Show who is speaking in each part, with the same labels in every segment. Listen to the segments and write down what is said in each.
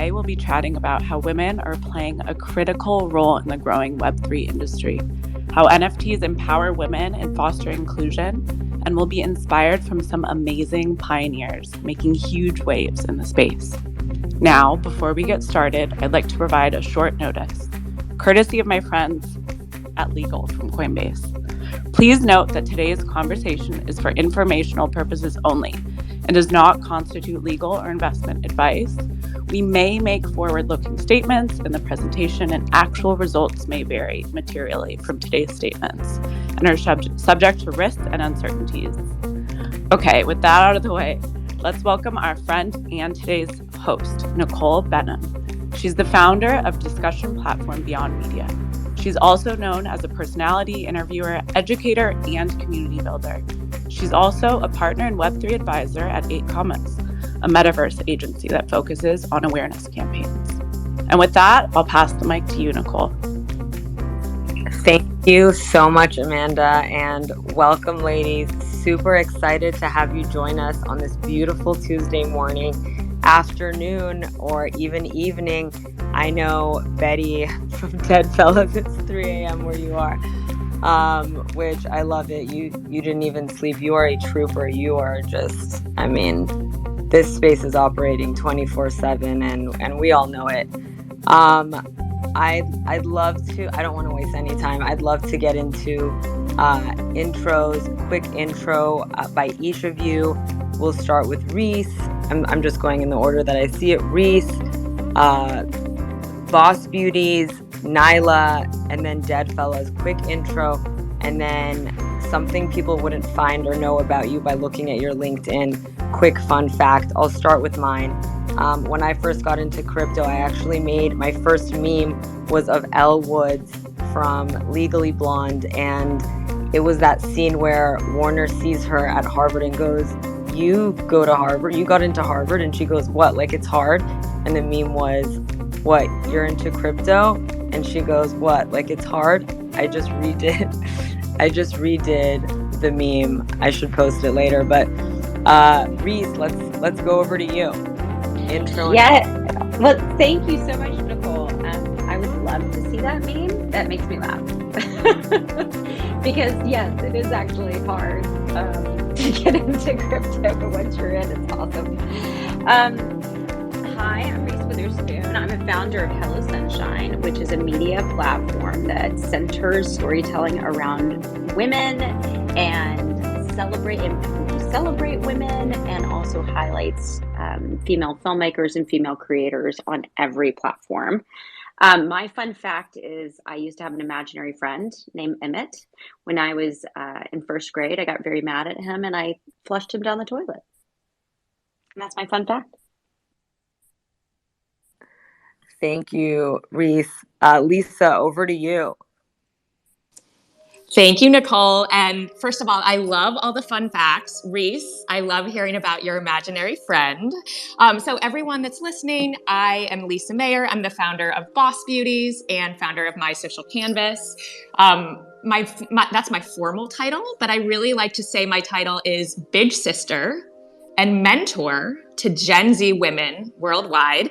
Speaker 1: today we'll be chatting about how women are playing a critical role in the growing Web3 industry, how NFTs empower women and foster inclusion, and we'll be inspired from some amazing pioneers making huge waves in the space. Now, before we get started, I'd like to provide a short notice, courtesy of my friends at Legal from Coinbase. Please note that today's conversation is for informational purposes only and does not constitute legal or investment advice. We may make forward-looking statements in the presentation, and actual results may vary materially from today's statements and are subject to risks and uncertainties. Okay, with that out of the way, let's welcome our friend and today's host, Nicole Behnam. She's the founder of discussion platform Beyond Media. She's also known as a personality, interviewer, educator, and community builder. She's also a partner and Web3 advisor at 8 Commas, a metaverse agency that focuses on awareness campaigns. And with that, I'll pass the mic to you, Nicole.
Speaker 2: Thank you so much, Amanda, and welcome, ladies. Super excited to have you join us on this beautiful Tuesday morning, afternoon, or even evening. I know, Betty from Deadfellaz, it's 3 a.m. where you are. Which I love it. You didn't even sleep. You are a trooper. You are just, this space is operating 24/7 and we all know it. I'd love to, I don't want to waste any time. I'd love to get into intros, quick intro by each of you. We'll start with Reese. I'm just going in the order that I see it. Reese, Boss Beauties, Nyla, and then Deadfellaz. Quick intro, and then something people wouldn't find or know about you by looking at your LinkedIn. Quick fun fact. I'll start with mine. When I first got into crypto, I actually made my first meme was of Elle Woods from Legally Blonde, and it was that scene where Warner sees her at Harvard and goes, "You go to Harvard? You got into Harvard?" And she goes, "What? Like it's hard?" And the meme was, "What? You're into crypto?" And she goes, "What? Like it's hard?" I just redid the meme. I should post it later. But Reese, let's go over to you. Intro.
Speaker 3: Yeah. Well, thank you so much, Nicole. I would love to see that meme. That makes me laugh. Because yes, it is actually hard to get into crypto, but once you're in, it's awesome. Hi, I'm Reese Witherspoon. I'm a founder of Hello Sunshine, which is a media platform that centers storytelling around women and celebrate women, and also highlights female filmmakers and female creators on every platform. My fun fact is I used to have an imaginary friend named Emmett. When I was in first grade, I got very mad at him and I flushed him down the toilet. And that's my fun fact.
Speaker 2: Thank you, Reese. Lisa, over to you.
Speaker 4: Thank you, Nicole. And first of all, I love all the fun facts. Reese, I love hearing about your imaginary friend. So everyone that's listening, I am Lisa Mayer. I'm the founder of Boss Beauties and founder of My Social Canvas. That's my formal title, but I really like to say my title is Big Sister and mentor to Gen Z women worldwide.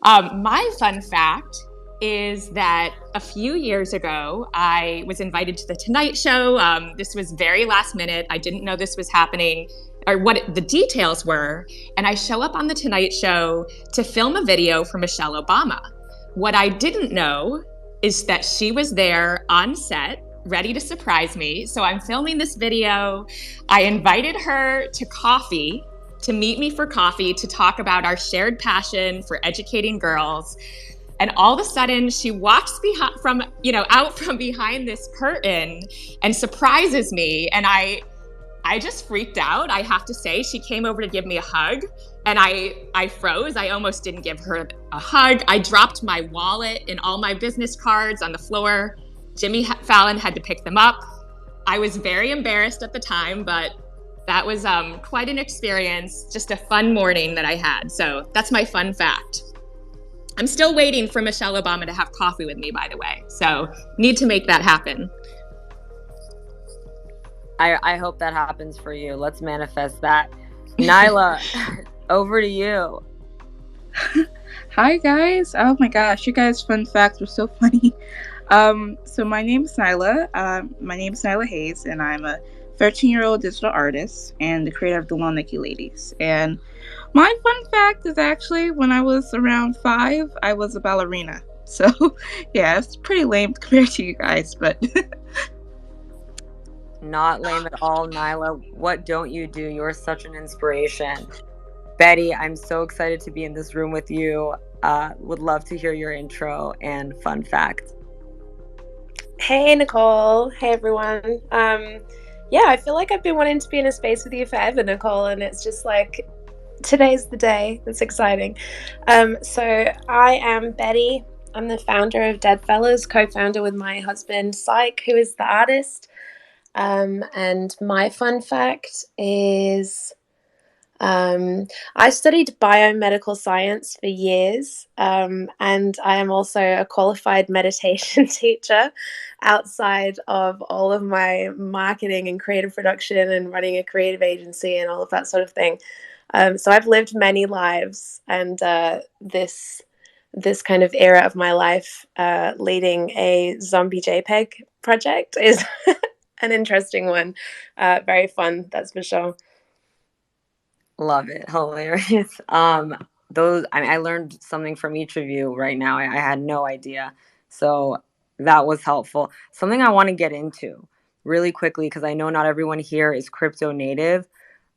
Speaker 4: My fun fact is that a few years ago, I was invited to The Tonight Show. This was very last minute. I didn't know this was happening or what the details were. And I show up on The Tonight Show to film a video for Michelle Obama. What I didn't know is that she was there on set, ready to surprise me. So I'm filming this video. I invited her to meet me for coffee, to talk about our shared passion for educating girls. And all of a sudden, she walks out from behind this curtain and surprises me. And I just freaked out. I have to say, she came over to give me a hug, and I froze. I almost didn't give her a hug. I dropped my wallet and all my business cards on the floor. Jimmy Fallon had to pick them up. I was very embarrassed at the time, but that was quite an experience, just a fun morning that I had. So that's my fun fact. I'm still waiting for Michelle Obama to have coffee with me, by the way. So need to make that happen.
Speaker 2: I hope that happens for you. Let's manifest that. Nyla, over to you.
Speaker 5: Hi guys! Oh my gosh, you guys' fun facts were so funny. So my name is Nyla. My name is Nyla Hayes, and I'm a 13-year-old digital artist and the creator of the Lone Nikki Ladies. And my fun fact is actually when I was around 5, I was a ballerina. So yeah, it's pretty lame compared to you guys, but
Speaker 2: Not lame at all, Nyla. What don't you do? You're such an inspiration. Betty, I'm so excited to be in this room with you. Would love to hear your intro and fun fact.
Speaker 6: Hey, Nicole. Hey, everyone. Yeah, I feel like I've been wanting to be in a space with you forever, Nicole, and it's just like today's the day. It's exciting. So I am Betty. I'm the founder of Deadfellaz, co-founder with my husband, Syke, who is the artist. And my fun fact is I studied biomedical science for years, and I am also a qualified meditation teacher outside of all of my marketing and creative production and running a creative agency and all of that sort of thing. So I've lived many lives, and this kind of era of my life, leading a zombie JPEG project, is an interesting one. Very fun, that's for sure.
Speaker 2: Love it. Hilarious. I learned something from each of you right now. I had no idea. So that was helpful. Something I want to get into really quickly, because I know not everyone here is crypto native.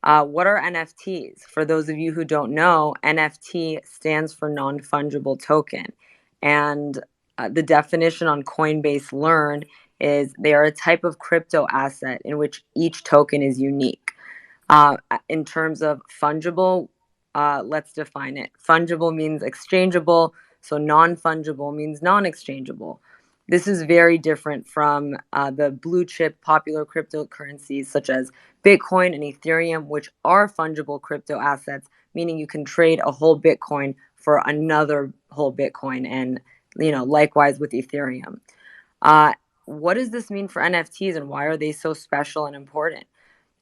Speaker 2: What are NFTs? For those of you who don't know, NFT stands for non-fungible token. And the definition on Coinbase Learn is they are a type of crypto asset in which each token is unique. In terms of fungible, let's define it. Fungible means exchangeable, so non-fungible means non-exchangeable. This is very different from the blue chip popular cryptocurrencies such as Bitcoin and Ethereum, which are fungible crypto assets, meaning you can trade a whole Bitcoin for another whole Bitcoin, and likewise with Ethereum. What does this mean for NFTs, and why are they so special and important?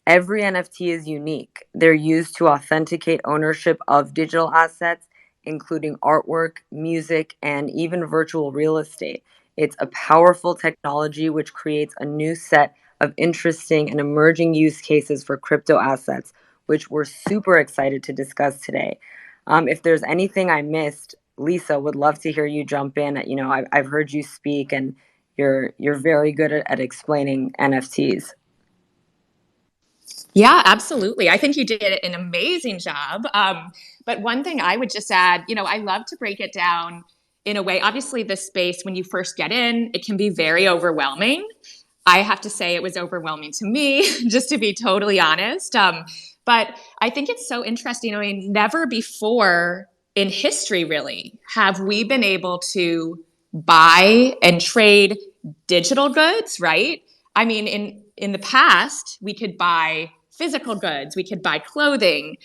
Speaker 2: Every NFT is unique. They're used to authenticate ownership of digital assets, including artwork, music, and even virtual real estate. It's a powerful technology which creates a new set of interesting and emerging use cases for crypto assets, which we're super excited to discuss today. If there's anything I missed, Lisa, would love to hear you jump in. I've heard you speak, and you're very good at explaining NFTs.
Speaker 4: Yeah, absolutely. I think you did an amazing job. But one thing I would just add, I love to break it down in a way. Obviously, this space, when you first get in, it can be very overwhelming. I have to say it was overwhelming to me, just to be totally honest. But I think it's so interesting. I mean, never before in history, really, have we been able to buy and trade digital goods, right? I mean, in the past, we could buy physical goods, we could buy clothing,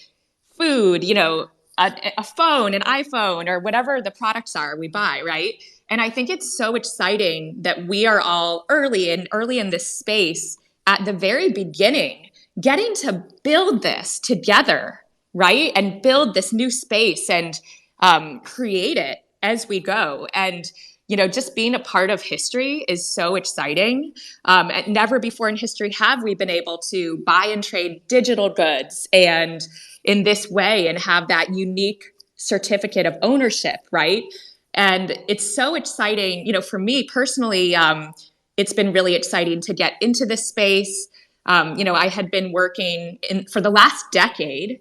Speaker 4: food, a phone, an iPhone, or whatever the products are we buy, right? And I think it's so exciting that we are all early in this space at the very beginning, getting to build this together, right? And build this new space and create it as we go. And just being a part of history is so exciting. Never before in history have we been able to buy and trade digital goods and in this way and have that unique certificate of ownership, right? And it's so exciting, for me personally, it's been really exciting to get into this space. I had been working for the last decade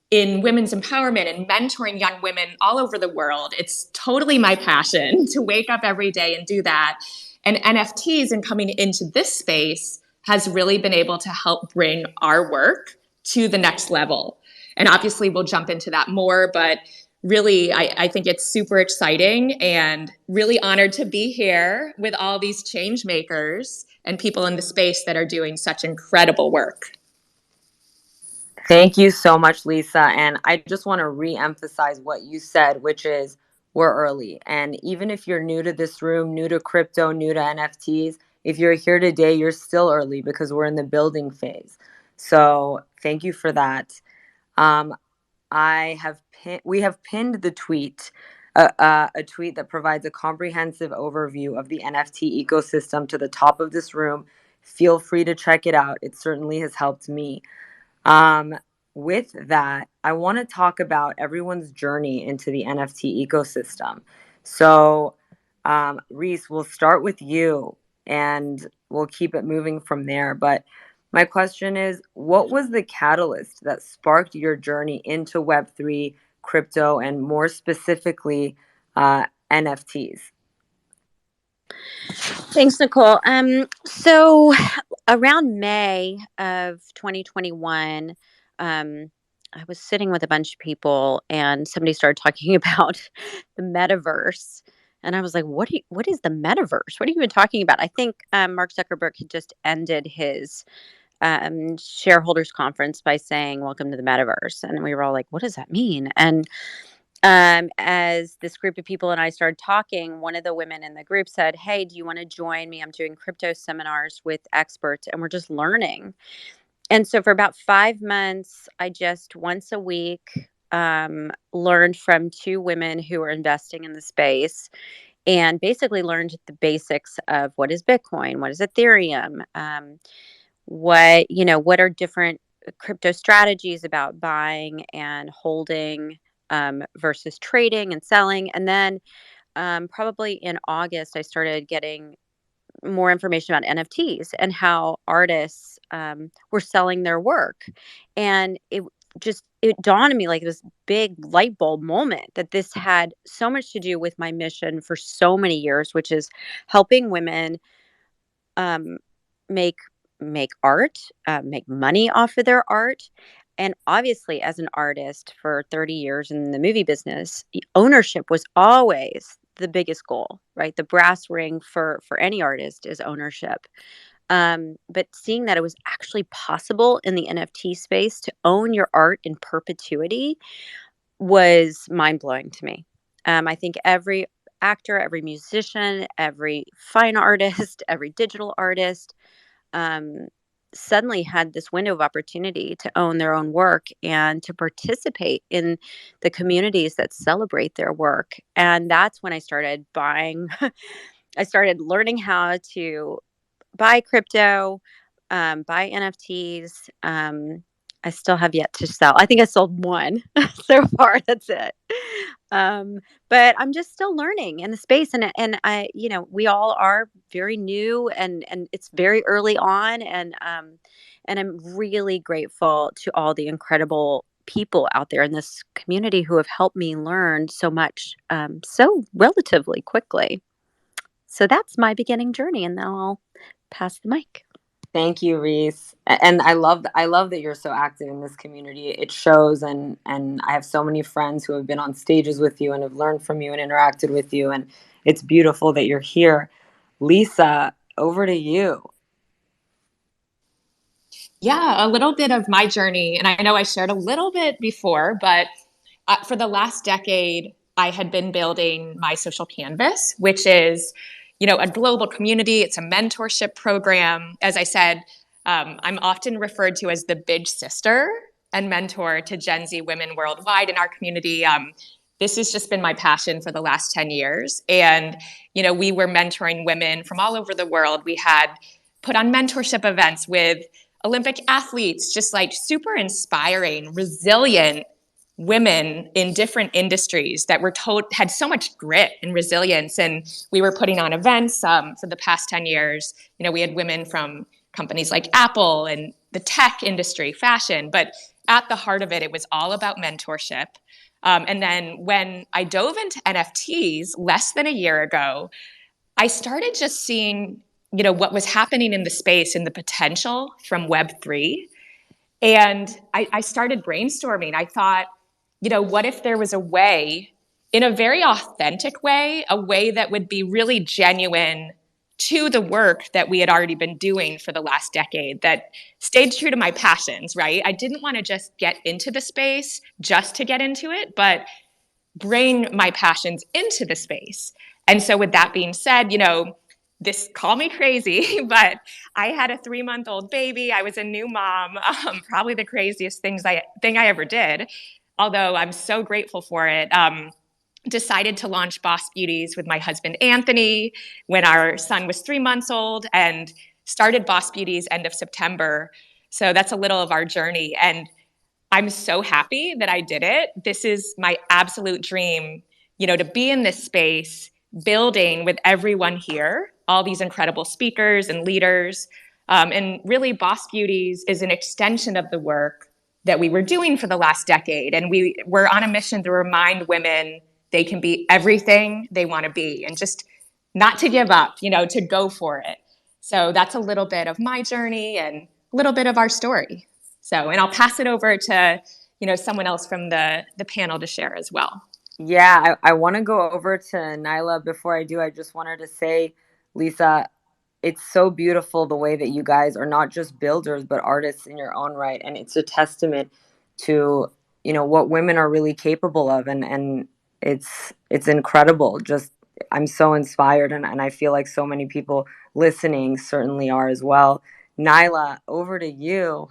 Speaker 4: in women's empowerment and mentoring young women all over the world. It's totally my passion to wake up every day and do that. And NFTs and coming into this space has really been able to help bring our work to the next level. And obviously, we'll jump into that more, but really, I think it's super exciting and really honored to be here with all these change makers and people in the space that are doing such incredible work.
Speaker 2: Thank you so much, Lisa. And I just want to re-emphasize what you said, which is we're early. And even if you're new to this room, new to crypto, new to NFTs, if you're here today, you're still early because we're in the building phase. So thank you for that. We have pinned the tweet a tweet that provides a comprehensive overview of the NFT ecosystem to the top of this room. Feel free to check it out. It certainly has helped me. Um, with that, I want to talk about everyone's journey into the NFT ecosystem. So, Reese, we'll start with you and we'll keep it moving from there. But my question is, what was the catalyst that sparked your journey into Web3, crypto, and more specifically, NFTs?
Speaker 7: Thanks, Nicole. So around May of 2021, I was sitting with a bunch of people and somebody started talking about the metaverse. And I was like, what is the metaverse? What are you even talking about? I think Mark Zuckerberg had just ended his shareholders conference by saying, welcome to the metaverse. And we were all like, what does that mean? And as this group of people and I started talking, one of the women in the group said, hey, do you want to join me? I'm doing crypto seminars with experts and we're just learning. And so for about 5 months, I just once a week learned from two women who are investing in the space and basically learned the basics of what is Bitcoin, what is Ethereum, what are different crypto strategies about buying and holding versus trading and selling. And then probably in August, I started getting more information about NFTs and how artists were selling their work. And it dawned on me like this big light bulb moment that this had so much to do with my mission for so many years, which is helping women um, make art, make money off of their art. And obviously, as an artist for 30 years in the movie business, ownership was always the biggest goal, right? The brass ring for any artist is ownership. But seeing that it was actually possible in the NFT space to own your art in perpetuity was mind blowing to me. I think every actor, every musician, every fine artist, every digital artist um, suddenly had this window of opportunity to own their own work and to participate in the communities that celebrate their work. And that's when I started buying, I started learning how to buy crypto, buy NFTs. I still have yet to sell. I think I sold one so far. That's it. But I'm just still learning in the space, and I, we all are very new, and it's very early on, and I'm really grateful to all the incredible people out there in this community who have helped me learn so much, so relatively quickly. So that's my beginning journey, and now I'll pass the mic.
Speaker 2: Thank you, Reese. And I love that you're so active in this community. It shows, and I have so many friends who have been on stages with you and have learned from you and interacted with you, and it's beautiful that you're here. Lisa, over to you.
Speaker 4: Yeah, a little bit of my journey. And I know I shared a little bit before, but for the last decade, I had been building my social canvas, which is, a global community. It's a mentorship program. As I said, I'm often referred to as the big sister and mentor to Gen Z women worldwide in our community. This has just been my passion for the last 10 years. And, we were mentoring women from all over the world. We had put on mentorship events with Olympic athletes, just like super inspiring, resilient women in different industries that had so much grit and resilience. And we were putting on events for the past 10 years. We had women from companies like Apple and the tech industry, fashion, but at the heart of it, it was all about mentorship. And then when I dove into NFTs less than a year ago, I started just seeing, what was happening in the space and the potential from Web3. And I started brainstorming. I thought, what if there was a way, in a very authentic way, a way that would be really genuine to the work that we had already been doing for the last decade, that stayed true to my passions, right? I didn't want to just get into the space just to get into it, but bring my passions into the space. And so with that being said, this, call me crazy, but I had a 3-month-old baby. I was a new mom, probably the craziest thing I ever did, although I'm so grateful for it. decided to launch Boss Beauties with my husband, Anthony, when our son was 3 months old, and started Boss Beauties end of September. So that's a little of our journey. And I'm so happy that I did it. This is my absolute dream, to be in this space, building with everyone here, all these incredible speakers and leaders. And really, Boss Beauties is an extension of the work that we were doing for the last decade. And we're on a mission to remind women they can be everything they want to be, and just not to give up, to go for it. So that's a little bit of my journey and a little bit of our story. So, and I'll pass it over to, someone else from the panel to share as well.
Speaker 2: Yeah, I want to go over to Nyla. Before I do, I just wanted to say, Lisa, it's so beautiful the way that you guys are not just builders, but artists in your own right. And it's a testament to, what women are really capable of. And it's incredible. Just, I'm so inspired. And I feel like so many people listening certainly are as well. Nyla, over to you.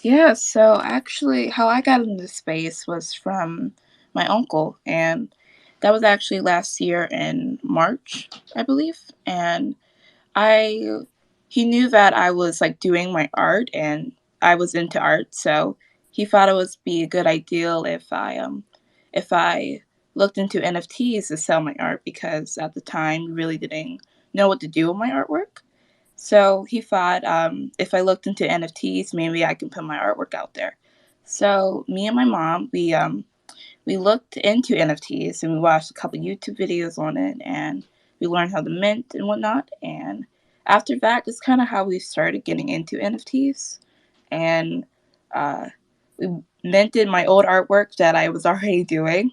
Speaker 5: Yeah, so actually, how I got into space was from my uncle, and that was actually last year in March, I believe. And I, he knew that I was like doing my art, and I was into art, so he thought it would be a good idea if I looked into NFTs to sell my art, because at the time we really didn't know what to do with my artwork. So he thought, if I looked into NFTs, maybe I can put my artwork out there. So me and my mom, we looked into NFTs, and we watched a couple YouTube videos on it, and we learned how to mint and whatnot. And after that, that's kind of how we started getting into NFTs. And uh, we minted my old artwork that I was already doing,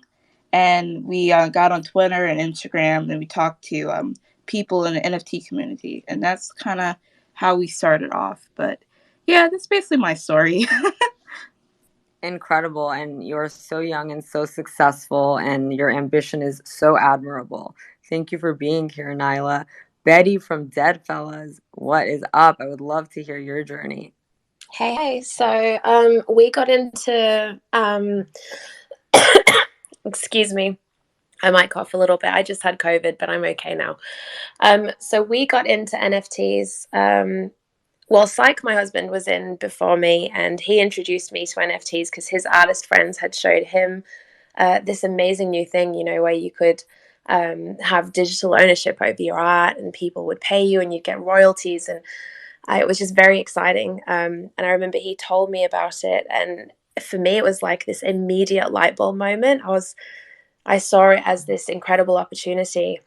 Speaker 5: and we got on Twitter and Instagram, and we talked to people in the NFT community, and that's kind of how we started off. But yeah, that's basically my story.
Speaker 2: Incredible. And you're so young and so successful, and your ambition is so admirable. Thank you for being here, Nyla. Betty from Deadfellaz, what is up? I would love to hear your journey.
Speaker 6: Hey, so we got into excuse me, I might cough a little bit. I just had COVID, but I'm okay now. So we got into NFTs. Well, Psych, my husband, was in before me, and he introduced me to NFTs because his artist friends had showed him this amazing new thing, where you could have digital ownership over your art, and people would pay you and you'd get royalties. And it was just very exciting. And I remember he told me about it. And for me, it was like this immediate light bulb moment. I saw it as this incredible opportunity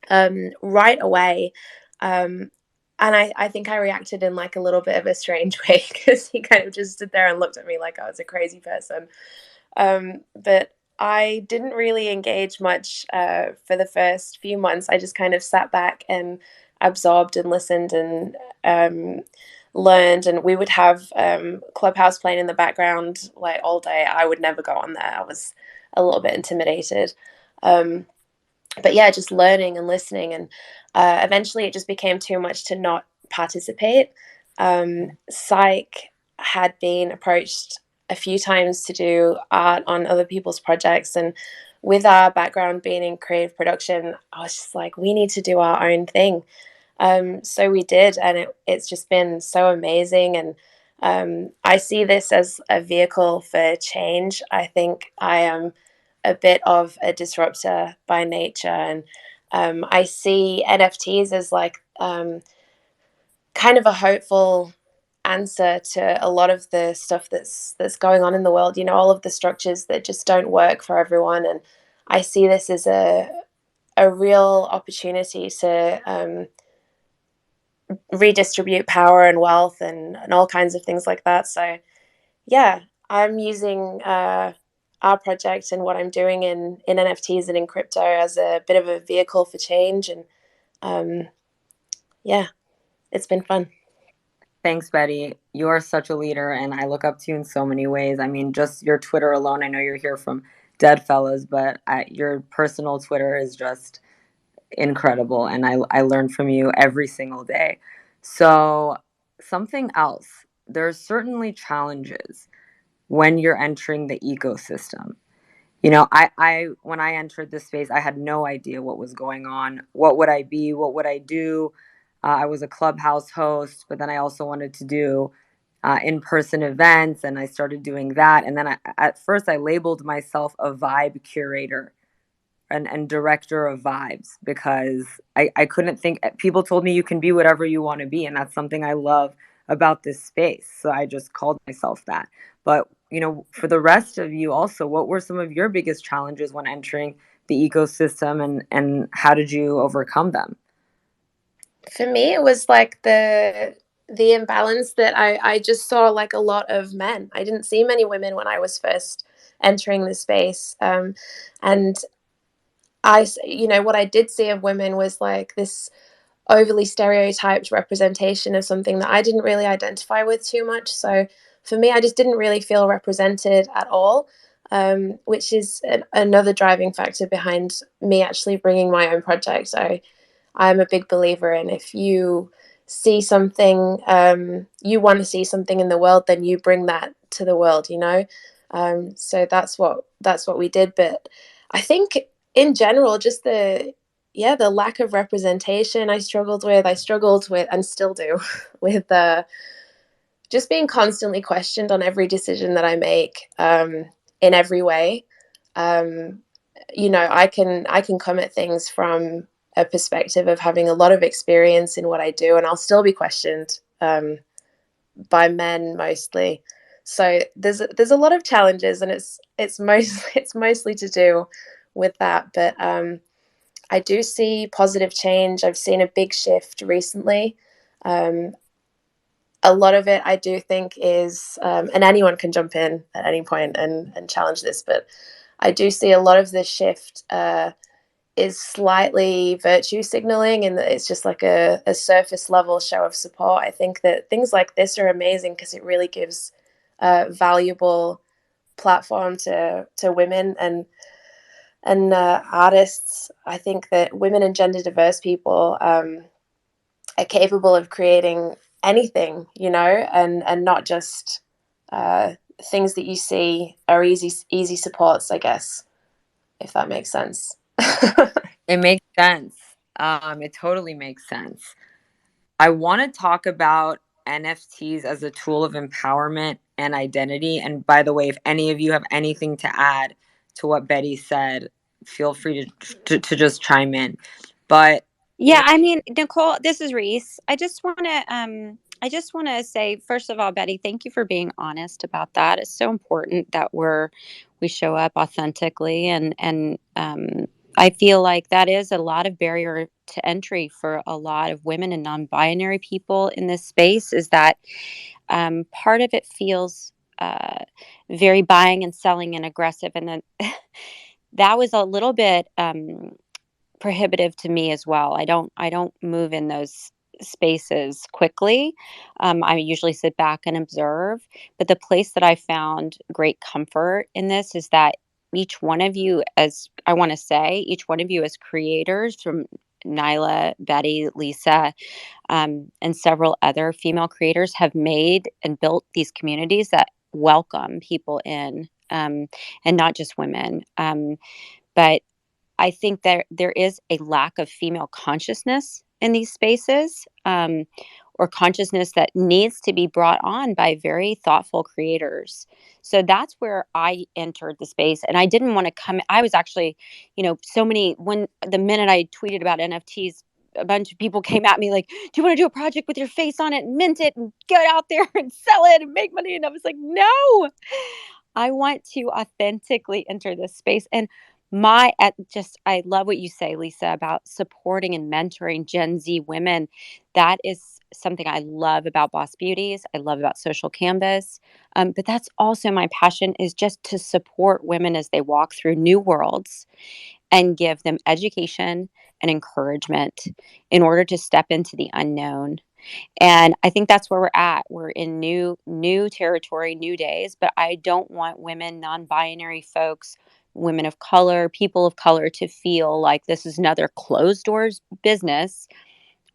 Speaker 6: right away. And I think I reacted in like a little bit of a strange way, because he kind of just stood there and looked at me like I was a crazy person. But I didn't really engage much for the first few months. I just kind of sat back and absorbed and listened and learned. And we would have Clubhouse playing in the background like all day. I would never go on there. I was a little bit intimidated. But yeah, just learning and listening. And eventually it just became too much to not participate. Psych had been approached a few times to do art on other people's projects. And with our background being in creative production, I was just like, we need to do our own thing. So we did, and it's just been so amazing. And I see this as a vehicle for change. I think I am a bit of a disruptor by nature, and I see NFTs as like kind of a hopeful answer to a lot of the stuff that's going on in the world. All of the structures that just don't work for everyone, and I see this as a real opportunity to redistribute power and wealth and all kinds of things like that. So yeah, I'm using our project and what I'm doing in NFTs and in crypto as a bit of a vehicle for change. And yeah, it's been fun.
Speaker 2: Thanks, Betty. You are such a leader, and I look up to you in so many ways. I mean, just your Twitter alone, I know you're here from Deadfellaz, but your personal Twitter is just incredible, and I learn from you every single day. So something else, there's certainly challenges when you're entering the ecosystem. I when I entered this space, I had no idea what was going on. What would I be? What would I do? I was a clubhouse host, but then I also wanted to do in-person events, and I started doing that. And then at first I labeled myself a vibe curator and director of vibes, because I couldn't think. People told me you can be whatever you want to be, and that's something I love about this space. So I just called myself that. But for the rest of you also, what were some of your biggest challenges when entering the ecosystem, and how did you overcome them?
Speaker 6: For me, it was like the imbalance that I just saw, like, a lot of men. I didn't see many women when I was first entering the space. And what I did see of women was like this overly stereotyped representation of something that I didn't really identify with too much. So for me, I just didn't really feel represented at all, which is another driving factor behind me actually bringing my own project. I'm a big believer in, if you see something, you want to see something in the world, then you bring that to the world. So that's what we did. But I think in general, just the lack of representation I struggled with and still do with just being constantly questioned on every decision that I make, in every way. I can come at things from a perspective of having a lot of experience in what I do, and I'll still be questioned, by men mostly. So there's a lot of challenges, and it's mostly to do with that. But I do see positive change. I've seen a big shift recently. A lot of it, I do think, is, and anyone can jump in at any point and challenge this, but I do see a lot of this shift is slightly virtue signaling, and that it's just like a surface level show of support. I think that things like this are amazing because it really gives a valuable platform to women and artists. I think that women and gender diverse people are capable of creating anything, and not just things that you see are easy supports, I guess, if that makes sense.
Speaker 2: It makes sense. It totally makes sense. I want to talk about NFTs as a tool of empowerment and identity. And by the way, if any of you have anything to add to what Betty said, feel free to just chime in. But
Speaker 7: Yeah, I mean, Nicole, this is Reese. I just want to say, first of all, Betty, thank you for being honest about that. It's so important that we show up authentically, and I feel like that is a lot of barrier to entry for a lot of women and non-binary people in this space. Is that part of it feels very buying and selling and aggressive, and then that was a little bit prohibitive to me as well. I don't move in those spaces quickly. I usually sit back and observe. But the place that I found great comfort in this is that each one of you, as I want to say, each one of you as creators, from Nyla, Betty, Lisa, and several other female creators, have made and built these communities that welcome people in, and not just women. But I think there is a lack of female consciousness in these spaces, or consciousness that needs to be brought on by very thoughtful creators. So that's where I entered the space, and I didn't want to come. I was actually, when the minute I tweeted about NFTs, a bunch of people came at me like, "Do you want to do a project with your face on it, and mint it, and get out there and sell it and make money?" And I was like, "No, I want to authentically enter this space." And I love what you say, Lisa, about supporting and mentoring Gen Z women. That is something I love about Boss Beauties. I love about Social Canvas. But that's also my passion, is just to support women as they walk through new worlds and give them education and encouragement in order to step into the unknown. And I think that's where we're at. We're in new territory, new days, but I don't want women, non-binary folks, women of color, people of color, to feel like this is another closed doors business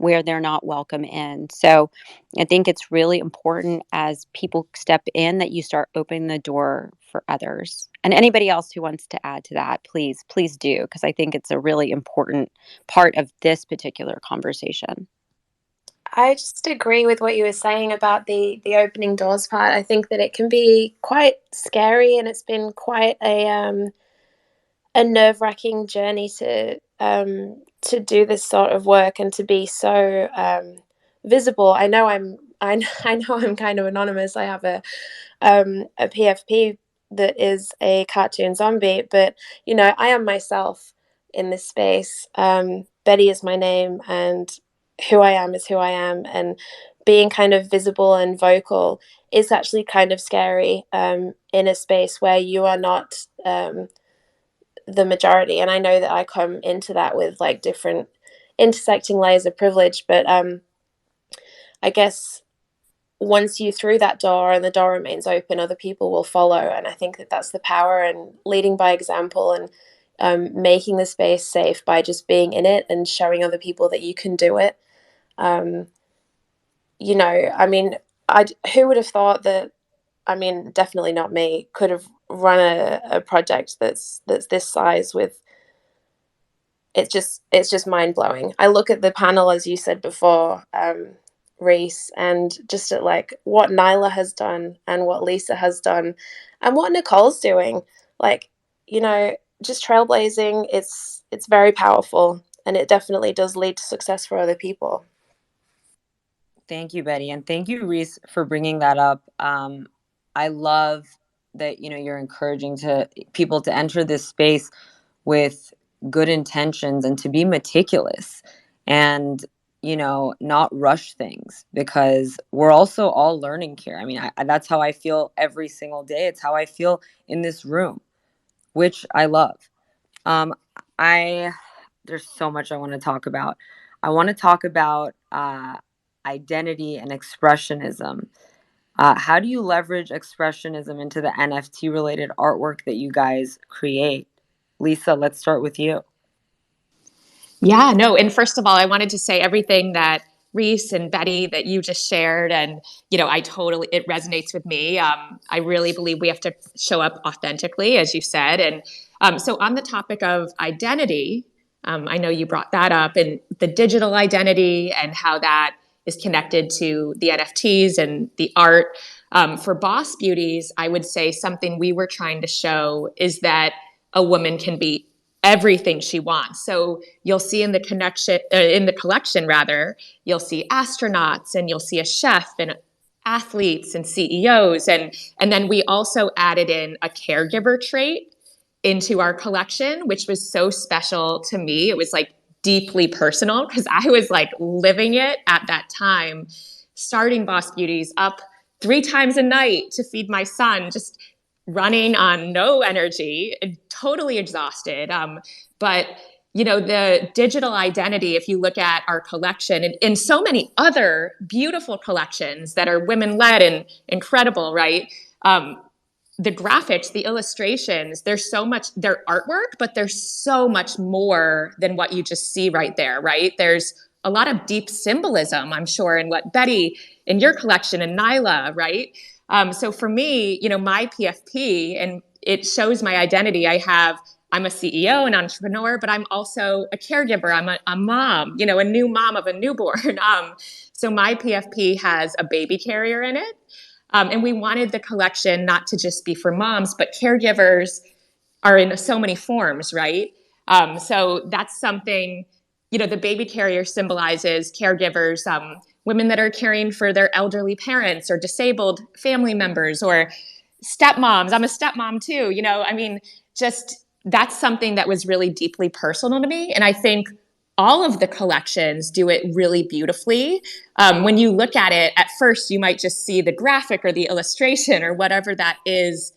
Speaker 7: where they're not welcome in. So I think it's really important as people step in that you start opening the door for others. And anybody else who wants to add to that, please do, because I think it's a really important part of this particular conversation.
Speaker 6: I just agree with what you were saying about the opening doors part. I think that it can be quite scary, and it's been quite a nerve-wracking journey to do this sort of work and to be so visible. I know I'm kind of anonymous. I have a PFP that is a cartoon zombie, but you know, I am myself in this space. Betty is my name, and who I am is who I am, and being kind of visible and vocal is actually kind of scary in a space where you are not the majority. And I know that I come into that with like different intersecting layers of privilege, but I guess once you through that door and the door remains open, other people will follow. And I think that that's the power, and leading by example, and making the space safe by just being in it and showing other people that you can do it. You know, I mean, who would have thought that, I mean, definitely not me, could have run a project that's this size with, it's just mind blowing. I look at the panel, as you said before, Reese, and just at like what Nyla has done and what Lisa has done and what Nicole's doing. Like, you know, just trailblazing. It's very powerful, and it definitely does lead to success for other people.
Speaker 2: Thank you, Betty. And thank you, Reese, for bringing that up. I love that, you know, you're encouraging people to enter this space with good intentions and to be meticulous and, you know, not rush things, because we're also all learning here. I mean, that's how I feel every single day. It's how I feel in this room, which I love. There's so much I want to talk about. I want to talk about identity and expressionism. How do you leverage expressionism into the NFT related artwork that you guys create? Lisa, let's start with you.
Speaker 4: Yeah, no. And first of all, I wanted to say everything that Reese and Betty that you just shared. And, you know, it resonates with me. I really believe we have to show up authentically, as you said. And so on the topic of identity, I know you brought that up, and the digital identity and how that is connected to the NFTs and the art. For Boss Beauties, I would say something we were trying to show is that a woman can be everything she wants. So you'll see in the collection rather, you'll see astronauts, and you'll see a chef, and athletes, and CEOs, and then we also added in a caregiver trait into our collection, which was so special to me. It was like deeply personal because I was like living it at that time, starting Boss Beauties up 3 times a night to feed my son, just running on no energy, totally exhausted. But, you know, the digital identity, if you look at our collection and so many other beautiful collections that are women-led and incredible, right? The graphics, the illustrations, they're artwork, but there's so much more than what you just see right there, right? There's a lot of deep symbolism, I'm sure, in what Betty, in your collection, and Nyla, right? So for me, you know, my PFP, and it shows my identity. I'm a CEO, an entrepreneur, but I'm also a caregiver. I'm a mom, you know, a new mom of a newborn. So my PFP has a baby carrier in it. And we wanted the collection not to just be for moms, but caregivers are in so many forms, right? So that's something, you know, the baby carrier symbolizes caregivers, women that are caring for their elderly parents or disabled family members or stepmoms. I'm a stepmom too, you know, I mean, just that's something that was really deeply personal to me. And I think all of the collections do it really beautifully. When you look at it, at first, you might just see the graphic or the illustration or whatever that is,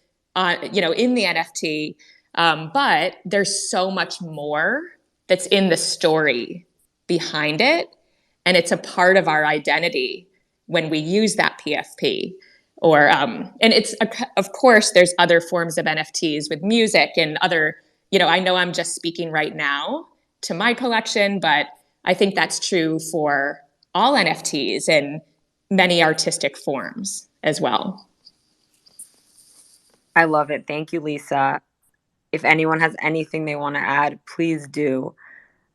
Speaker 4: you know, in the NFT. But there's so much more that's in the story behind it. And it's a part of our identity when we use that PFP. Or and it's of course there's other forms of NFTs with music and other, you know, I know I'm just speaking right now to my collection, but I think that's true for all NFTs and many artistic forms as well.
Speaker 2: I love it. Thank you, Lisa. If anyone has anything they want to add, please do.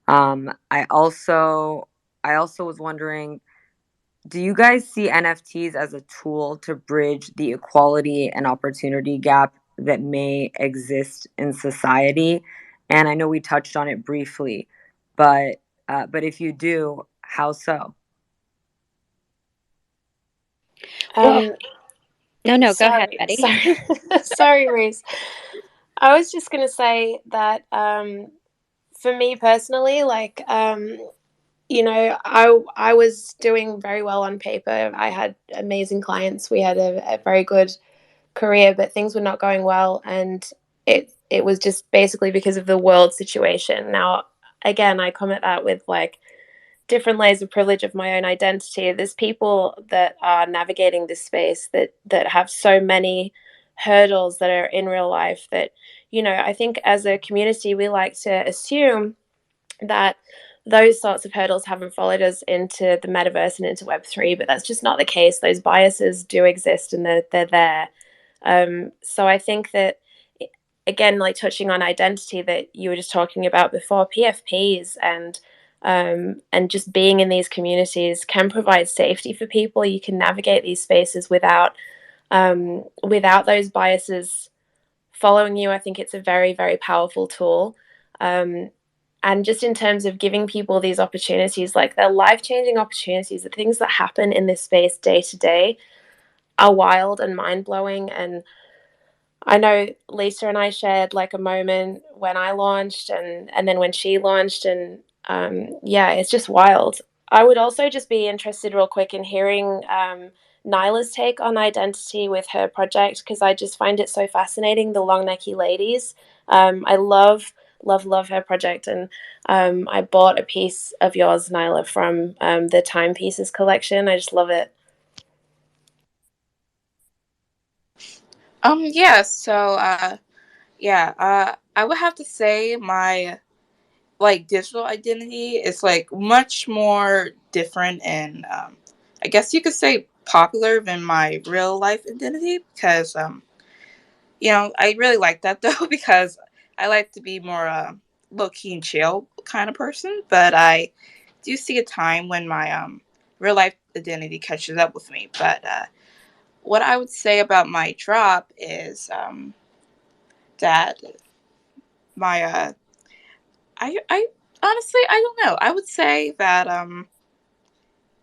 Speaker 2: I also was wondering, do you guys see NFTs as a tool to bridge the equality and opportunity gap that may exist in society? And I know we touched on it briefly, but if you do, how so?
Speaker 6: Um,
Speaker 7: No, go ahead,
Speaker 6: sorry,
Speaker 7: Betty.
Speaker 6: sorry, sorry, Reese. I was just gonna say that for me personally, like I was doing very well on paper. I had amazing clients. We had a very good career, but things were not going well, and it was just basically because of the world situation. Now, again, I come at that with like different layers of privilege of my own identity. There's people that are navigating this space that have so many hurdles that are in real life that, I think as a community we like to assume that those sorts of hurdles haven't followed us into the metaverse and into Web3, but that's just not the case. Those biases do exist and they're there. So I think that, again, like touching on identity that you were just talking about before, PFPs and just being in these communities can provide safety for people. You can navigate these spaces without those biases following you. I think it's a very, very powerful tool. And just in terms of giving people these opportunities, like they're life-changing opportunities, the things that happen in this space day to day are wild and mind-blowing. And I know Lisa and I shared like a moment when I launched and then when she launched, and yeah, it's just wild. I would also just be interested real quick in hearing Nyla's take on identity with her project, because I just find it so fascinating, the Long Necky Ladies. I love her project, and I bought a piece of yours, Nyla, from the Timepieces collection. I just love it.
Speaker 5: Yeah, so I would have to say my like digital identity is like much more different and I guess you could say popular than my real life identity because I really like that though because I like to be more low key and chill kind of person, but I do see a time when my real life identity catches up with me. But what I would say about my drop is that my I honestly I don't know. I would say that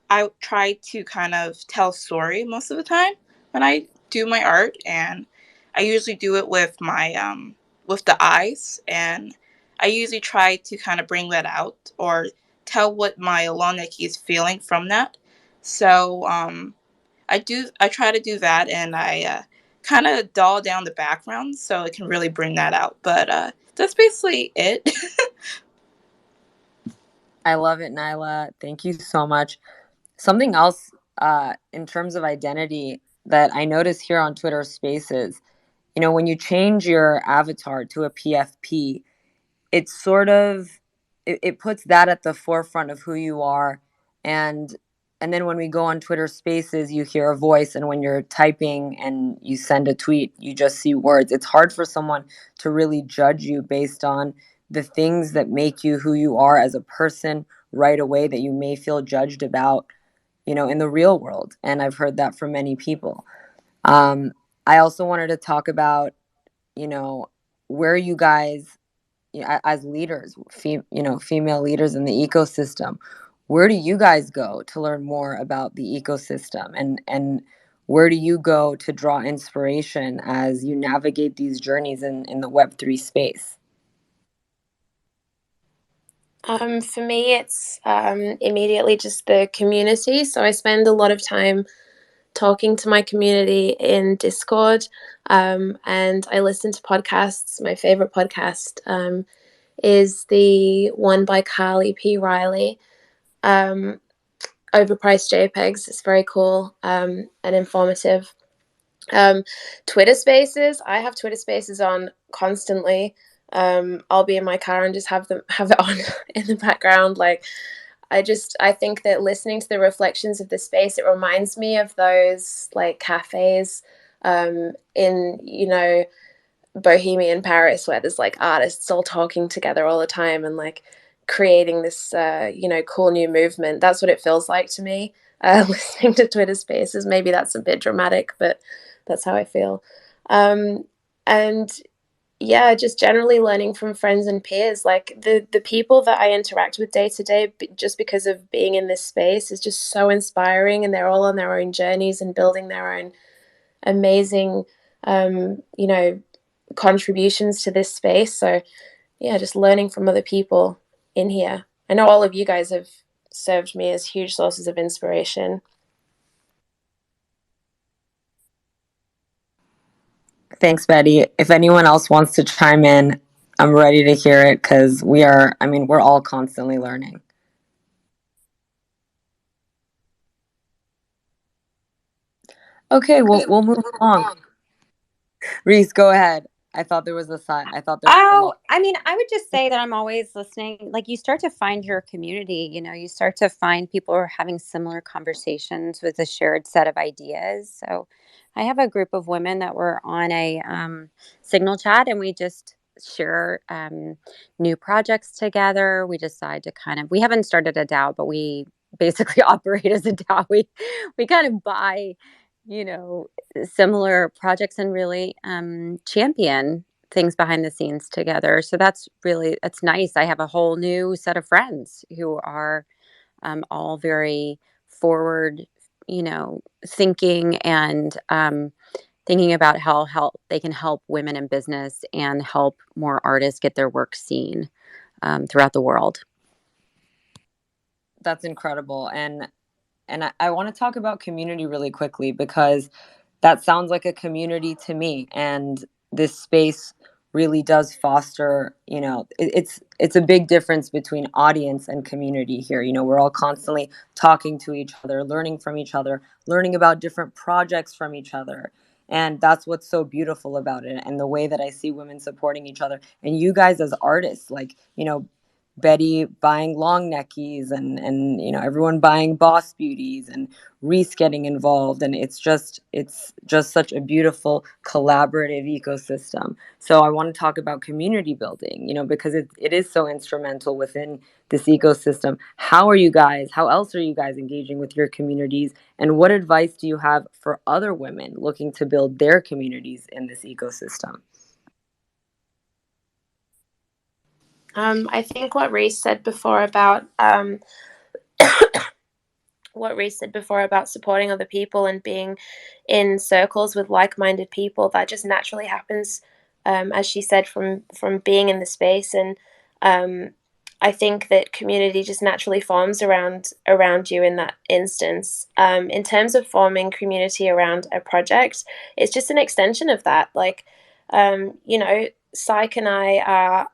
Speaker 5: I try to kind of tell a story most of the time when I do my art, and I usually do it with the eyes, and I usually try to kind of bring that out or tell what my Aloniki is feeling from that. So I try to do that, and I kind of dull down the background so it can really bring that out. But that's basically it.
Speaker 2: I love it, Nyla. Thank you so much. Something else in terms of identity that I notice here on Twitter Spaces, when you change your avatar to a PFP, it's sort of it puts that at the forefront of who you are, and then when we go on Twitter Spaces, you hear a voice, and when you're typing and you send a tweet, you just see words. It's hard for someone to really judge you based on the things that make you who you are as a person right away that you may feel judged about, in the real world. And I've heard that from many people. I also wanted to talk about, where you guys, as leaders, female leaders in the ecosystem, where do you guys go to learn more about the ecosystem, and where do you go to draw inspiration as you navigate these journeys in the Web3 space?
Speaker 6: For me, it's immediately just the community. So I spend a lot of time talking to my community in Discord, and I listen to podcasts. My favorite podcast is the one by Carly P. Riley, Overpriced JPEGs. It's very cool and informative. Twitter Spaces. I have Twitter Spaces on constantly. I'll be in my car and just have it on in the background. Like, I think that listening to the reflections of the space, it reminds me of those like cafes in, you know, Bohemian Paris, where there's like artists all talking together all the time and like creating this, you know, cool new movement. That's what it feels like to me. Listening to Twitter Spaces, maybe that's a bit dramatic, but that's how I feel. And yeah, just generally learning from friends and peers, like the people that I interact with day to day, just because of being in this space, is just so inspiring, and they're all on their own journeys and building their own amazing, you know, contributions to this space. So yeah, just learning from other people in here. I know all of you guys have served me as huge sources of inspiration.
Speaker 2: Thanks, Betty. If anyone else wants to chime in, I'm ready to hear it because we're all constantly learning. Okay, well, we'll move along. Reese, go ahead. I thought there was a sign. I thought there was a
Speaker 7: Oh,
Speaker 2: lot.
Speaker 7: I mean, I would just say that I'm always listening. Like, you start to find your community, you know, you start to find people who are having similar conversations with a shared set of ideas. So I have a group of women that were on a signal chat, and we just share new projects together. We decide to we haven't started a DAO, but we basically operate as a DAO. We kind of buy, you know, similar projects and really champion things behind the scenes together. So that's nice. I have a whole new set of friends who are all very forward, you know, thinking and thinking about how they can help women in business and help more artists get their work seen throughout the world.
Speaker 2: That's incredible. And I want to talk about community really quickly because that sounds like a community to me. And this space really does foster, you know, it's a big difference between audience and community here. You know, we're all constantly talking to each other, learning from each other, learning about different projects from each other. And that's what's so beautiful about it. And the way that I see women supporting each other. And you guys as artists, like, you know, Betty buying long neckies and you know, everyone buying Boss Beauties and Reese getting involved, and it's just such a beautiful collaborative ecosystem. So I want to talk about community building, you know, because it is so instrumental within this ecosystem. How else are you guys engaging with your communities, and what advice do you have for other women looking to build their communities in this ecosystem?
Speaker 6: I think what Reese said before about supporting other people and being in circles with like-minded people, that just naturally happens, as she said, from being in the space. And I think that community just naturally forms around you in that instance. In terms of forming community around a project, it's just an extension of that. Like, you know, Psych and I are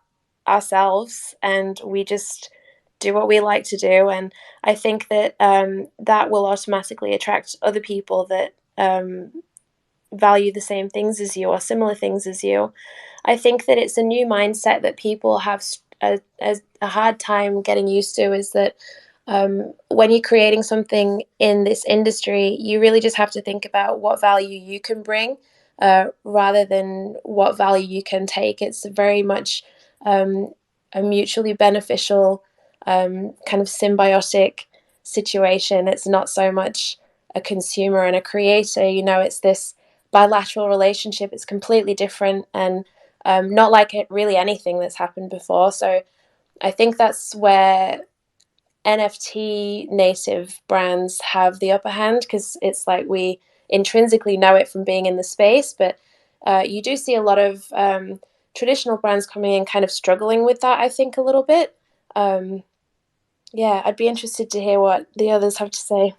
Speaker 6: ourselves, and we just do what we like to do. And I think that that will automatically attract other people that value the same things as you or similar things as you. I think that it's a new mindset that people have a hard time getting used to, is that when you're creating something in this industry, you really just have to think about what value you can bring rather than what value you can take. It's very much a mutually beneficial kind of symbiotic situation. It's not so much a consumer and a creator, you know, it's this bilateral relationship. It's completely different, and not like really anything that's happened before. So I think that's where NFT native brands have the upper hand, because it's like we intrinsically know it from being in the space. But you do see a lot of traditional brands coming in kind of struggling with that, I think, a little bit. Yeah, I'd be interested to hear what the others have to say.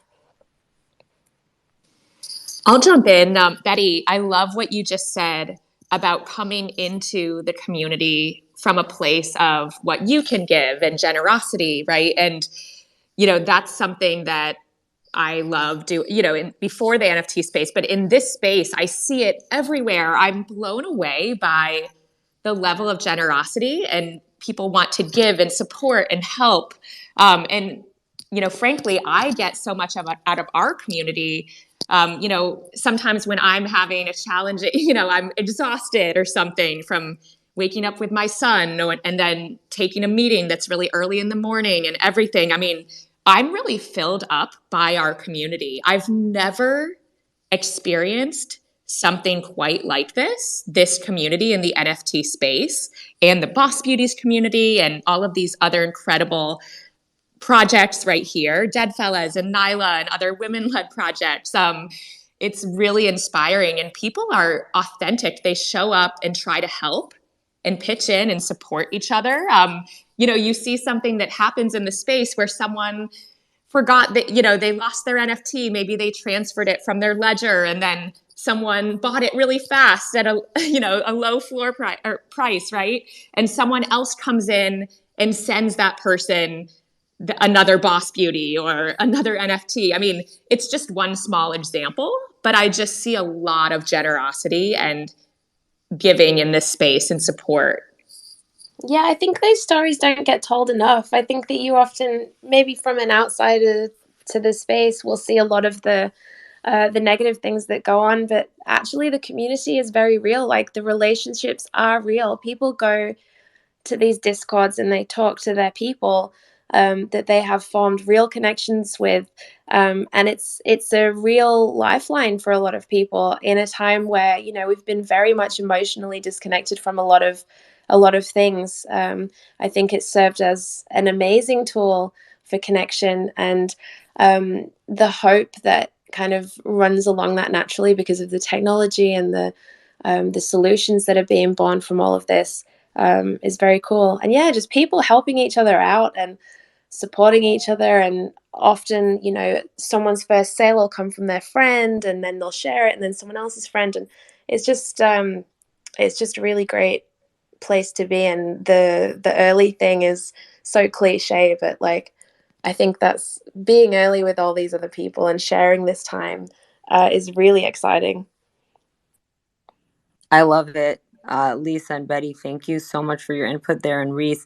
Speaker 4: I'll jump in. Betty, I love what you just said about coming into the community from a place of what you can give and generosity, right? And, you know, that's something that I love before the NFT space, but in this space, I see it everywhere. I'm blown away by the level of generosity, and people want to give and support and help. And frankly, I get so much out of our community. Sometimes when I'm having a challenge, I'm exhausted or something from waking up with my son and then taking a meeting that's really early in the morning and everything. I mean, I'm really filled up by our community. I've never experienced something quite like this community in the NFT space and the Boss Beauties community and all of these other incredible projects right here, Deadfellaz and Nyla and other women-led projects. It's really inspiring, and people are authentic. They show up and try to help and pitch in and support each other. You see something that happens in the space where someone forgot that, they lost their NFT. Maybe they transferred it from their ledger and then someone bought it really fast at a low floor price, right? And someone else comes in and sends that person another Boss Beauty or another NFT. I mean, it's just one small example, but I just see a lot of generosity and giving in this space and support.
Speaker 6: Yeah, I think those stories don't get told enough. I think that you often, maybe from an outsider to the space, will see a lot of the negative things that go on, but actually the community is very real. Like, the relationships are real. People go to these discords and they talk to their people that they have formed real connections with, and it's a real lifeline for a lot of people in a time where we've been very much emotionally disconnected from a lot of things. I think it served as an amazing tool for connection and the hope that kind of runs along that naturally because of the technology and the solutions that are being born from all of this. Is very cool. And yeah, just people helping each other out and supporting each other. And often, someone's first sale will come from their friend and then they'll share it and then someone else's friend. And it's just a really great place to be. And the early thing is so cliche, but like, I think that's being early with all these other people and sharing this time is really exciting.
Speaker 2: I love it. Lisa and Betty, thank you so much for your input there. And Reese,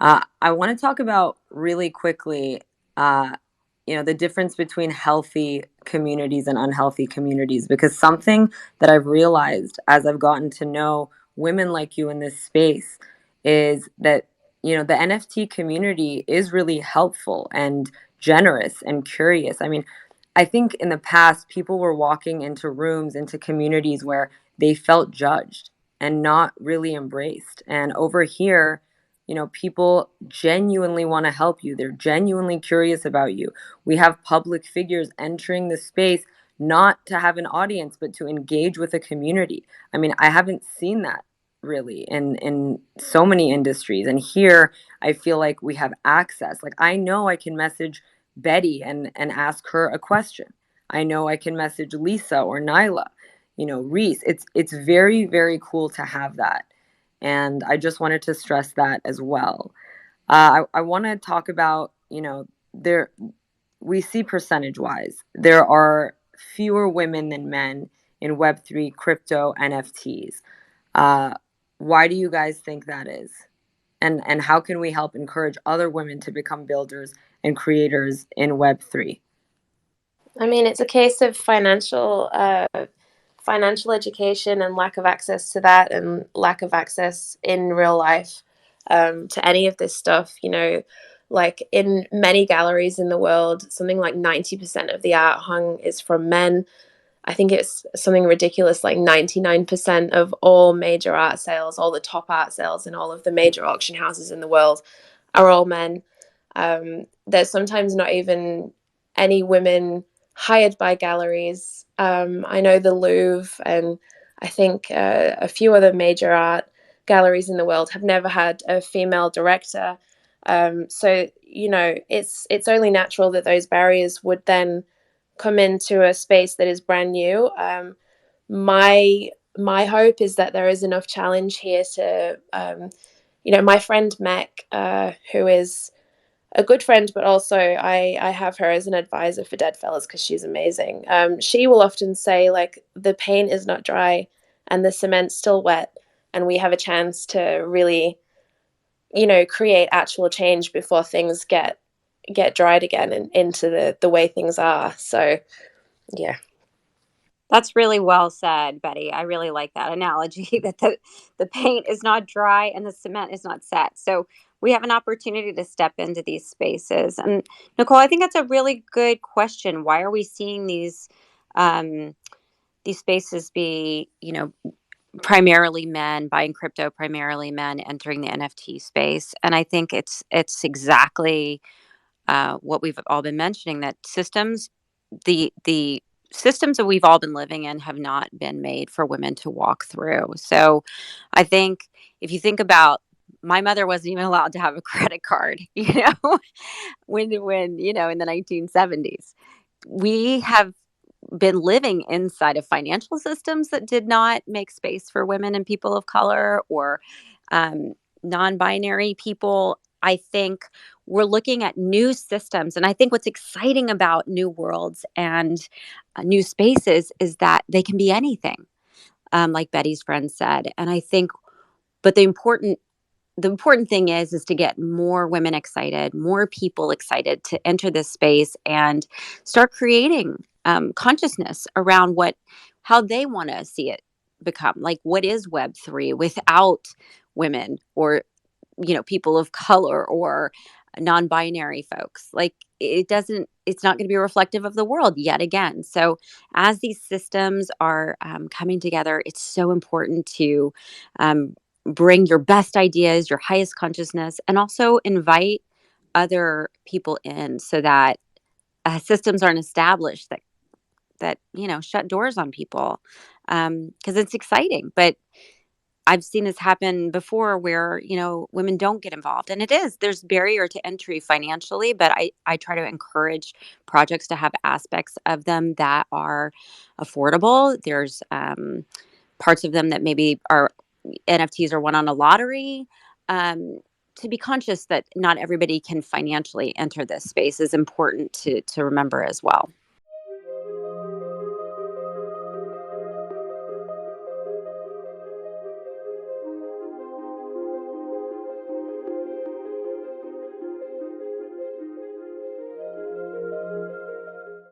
Speaker 2: I want to talk about really quickly, the difference between healthy communities and unhealthy communities, because something that I've realized as I've gotten to know women like you in this space is that, the NFT community is really helpful and generous and curious. I mean, I think in the past, people were walking into rooms, into communities where they felt judged and not really embraced. And over here, people genuinely want to help you. They're genuinely curious about you. We have public figures entering the space not to have an audience, but to engage with a community. I mean, I haven't seen that really in so many industries. And here, I feel like we have access. Like, I know I can message Betty and ask her a question. I know I can message Lisa or Nyla, Reese. It's very, very cool to have that. And I just wanted to stress that as well. I want to talk about, we see percentage wise, there are fewer women than men in Web3, crypto, NFTs. Why do you guys think that is? And how can we help encourage other women to become builders and creators in Web3?
Speaker 6: I mean, it's a case of financial education and lack of access to that, and lack of access in real life to any of this stuff. Like in many galleries in the world, something like 90% of the art hung is from men. I think it's something ridiculous, like 99% of all major art sales, all the top art sales in all of the major auction houses in the world are all men. There's sometimes not even any women hired by galleries. I know the Louvre and I think a few other major art galleries in the world have never had a female director. So, it's only natural that those barriers would then come into a space that is brand new. My hope is that there is enough challenge here to, my friend Meg, who is a good friend, but also I have her as an advisor for Deadfellaz because she's amazing. She will often say, like, the paint is not dry and the cement's still wet, and we have a chance to really, create actual change before things get, get dried again and into the way things are. So yeah.
Speaker 7: That's really well said, Betty. I really like that analogy that the paint is not dry and the cement is not set. So we have an opportunity to step into these spaces. And Nicole, I think that's a really good question. Why are we seeing these spaces be, primarily men buying crypto, primarily men entering the NFT space? And I think it's exactly what we've all been mentioning, that the systems that we've all been living in have not been made for women to walk through. So I think if you think about, my mother wasn't even allowed to have a credit card, when in the 1970s. We have been living inside of financial systems that did not make space for women and people of color, or non-binary people. I think we're looking at new systems, and I think what's exciting about new worlds and new spaces is that they can be anything, like Betty's friend said. And I think, but the important thing is to get more women excited, more people excited to enter this space and start creating consciousness around how they want to see it become. Like, what is Web3 without women, or people of color, or non-binary folks? Like, it's not going to be reflective of the world yet again. So as these systems are coming together, it's so important to bring your best ideas, your highest consciousness, and also invite other people in, so that systems aren't established that shut doors on people, because it's exciting. But I've seen this happen before, where women don't get involved, and there's barrier to entry financially. But I try to encourage projects to have aspects of them that are affordable. There's parts of them that maybe are NFTs are won on a lottery. To be conscious that not everybody can financially enter this space is important to remember as well.